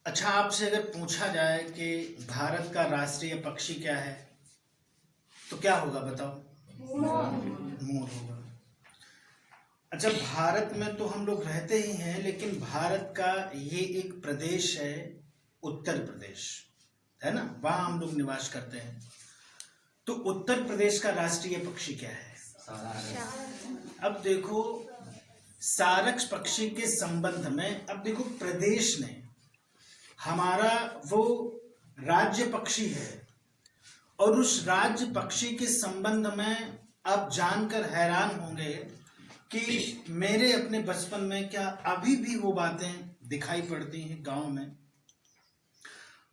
अच्छा, आपसे अगर पूछा जाए कि भारत का राष्ट्रीय पक्षी क्या है तो क्या होगा बताओ। मोर होगा। अच्छा, भारत में तो हम लोग रहते ही हैं, लेकिन भारत का ये एक प्रदेश है, उत्तर प्रदेश, है ना, वहां हम लोग निवास करते हैं। तो उत्तर प्रदेश का राष्ट्रीय पक्षी क्या है? अब देखो, सारस पक्षी के संबंध में, अब देखो, प्रदेश ने हमारा वो राज्य पक्षी है, और उस राज्य पक्षी के संबंध में आप जानकर हैरान होंगे कि मेरे अपने बचपन में क्या अभी भी वो बातें दिखाई पड़ती हैं गांव में।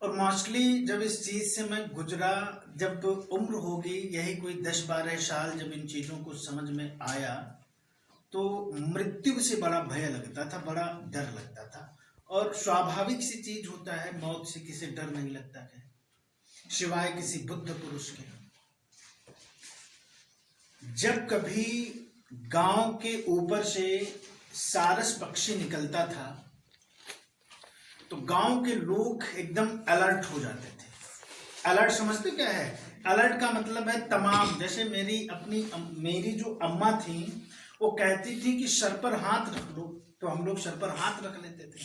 और मोस्टली जब इस चीज से मैं गुजरा, जब उम्र होगी यही कोई 10-12 साल, जब इन चीजों को समझ में आया तो मृत्यु से बड़ा भय लगता था, बड़ा डर लगता था। और स्वाभाविक सी चीज होता है, मौत से किसी डर नहीं लगता है सिवाय किसी बुद्ध पुरुष के। जब कभी गांव के ऊपर से सारस पक्षी निकलता था तो गांव के लोग एकदम अलर्ट हो जाते थे। अलर्ट समझते क्या है? अलर्ट का मतलब है तमाम, जैसे मेरी जो अम्मा थी वो कहती थी कि सर पर हाथ रख लो, तो हम लोग सर पर हाथ रख लेते थे।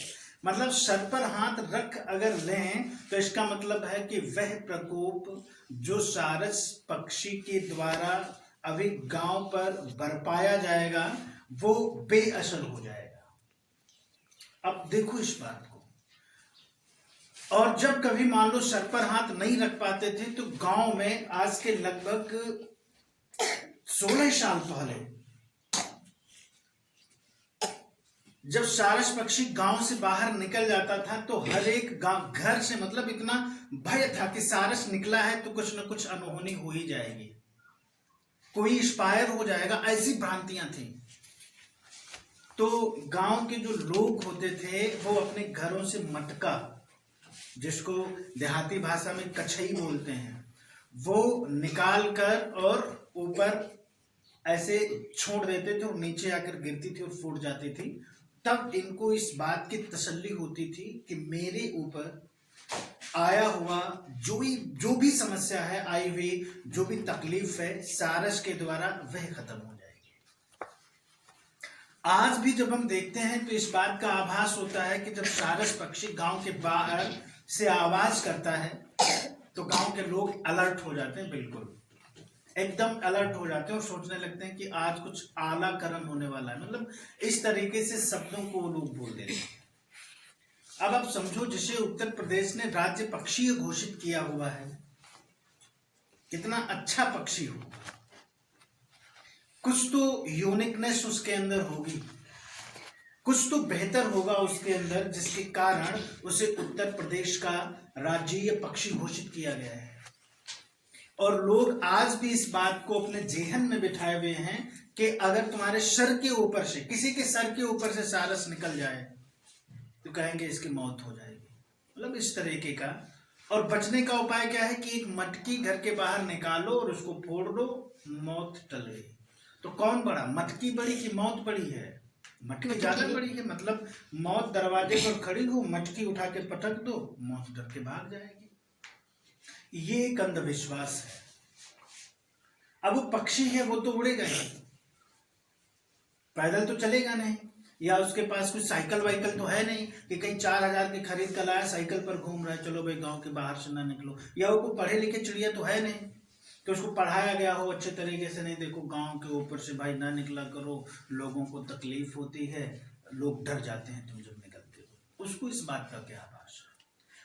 मतलब सर पर हाथ रख अगर लें तो इसका मतलब है कि वह प्रकोप जो सारस पक्षी के द्वारा अभी गांव पर बरपाया जाएगा वो बेअसर हो जाएगा। अब देखो इस बात को। और जब कभी मान लो सर पर हाथ नहीं रख पाते थे तो गांव में आज के लगभग 16 साल पहले जब सारस पक्षी गांव से बाहर निकल जाता था तो हर एक गांव घर से, मतलब इतना भय था कि सारस निकला है तो कुछ न कुछ अनहोनी हो ही जाएगी, कोई एक्सपायर हो जाएगा, ऐसी भ्रांतियां थी। तो गांव के जो लोग होते थे वो अपने घरों से मटका, जिसको देहाती भाषा में कछई बोलते हैं, वो निकाल कर और ऊपर ऐसे छोड़ देते थे और नीचे आकर गिरती थी और फूट जाती थी। तब इनको इस बात की तसल्ली होती थी कि मेरे ऊपर आया हुआ जो भी समस्या है, आई हुई जो भी तकलीफ है, सारस के द्वारा वह खत्म हो जाएगी। आज भी जब हम देखते हैं तो इस बात का आभास होता है कि जब सारस पक्षी गांव के बाहर से आवाज करता है तो गांव के लोग अलर्ट हो जाते हैं, बिल्कुल एकदम अलर्ट हो जाते हैं और सोचने लगते हैं कि आज कुछ आला कर्म होने वाला है। मतलब इस तरीके से शब्दों को वो लोग बोल देते हैं। अब आप समझो, जिसे उत्तर प्रदेश ने राज्य पक्षी घोषित किया हुआ है, कितना अच्छा पक्षी हो, कुछ तो यूनिकनेस उसके अंदर होगी, कुछ तो बेहतर होगा उसके अंदर, जिसके कारण उसे उत्तर प्रदेश का राज्य पक्षी घोषित किया गया है। और लोग आज भी इस बात को अपने जेहन में बिठाए हुए हैं कि अगर तुम्हारे सर के ऊपर से, किसी के सर के ऊपर से सारस निकल जाए तो कहेंगे इसकी मौत हो जाएगी, मतलब इस तरीके का। और बचने का उपाय क्या है कि एक मटकी घर के बाहर निकालो और उसको फोड़ दो, मौत टल गई। तो कौन बड़ा, मटकी बड़ी कि मौत बड़ी है? मटकी ज्यादा बड़ी है। मतलब मौत दरवाजे पर खड़ी हो, मटकी उठा के पटक दो, मौत डर के भाग जाएगी। ये एक अंधविश्वास है। अब वो पक्षी है, वो तो उड़ेगा ही, पैदल तो चलेगा नहीं, या उसके पास कुछ साइकिल वाइकल तो है नहीं कि कहीं 4,000 की खरीद कर लाया, साइकिल पर घूम रहा है, चलो भाई गांव के बाहर से ना निकलो। या वो पढ़े लिखे चिड़िया तो है नहीं कि उसको पढ़ाया गया हो अच्छे तरीके से, नहीं देखो गांव के ऊपर से भाई ना निकला करो, लोगों को तकलीफ होती है, लोग डर जाते हैं तुम जब निकलते हो। उसको इस बात का क्या आभास है?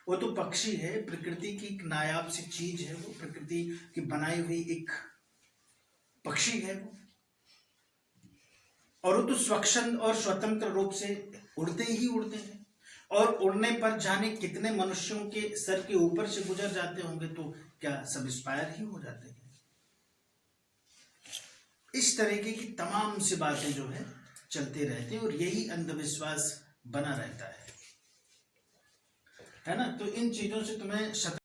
वो तो पक्षी है, प्रकृति की एक नायाब सी चीज है, वो प्रकृति की बनाई हुई एक पक्षी है वो। और वो तो स्वच्छंद और स्वतंत्र रूप से उड़ते ही उड़ते हैं, और उड़ने पर जाने कितने मनुष्यों के सर के ऊपर से गुजर जाते होंगे, तो क्या सब इंस्पायर ही हो जाते हैं? इस तरीके की तमाम सी बातें जो है चलते रहते हैं और यही अंधविश्वास बना रहता है ना। तो इन चीजों से तुम्हें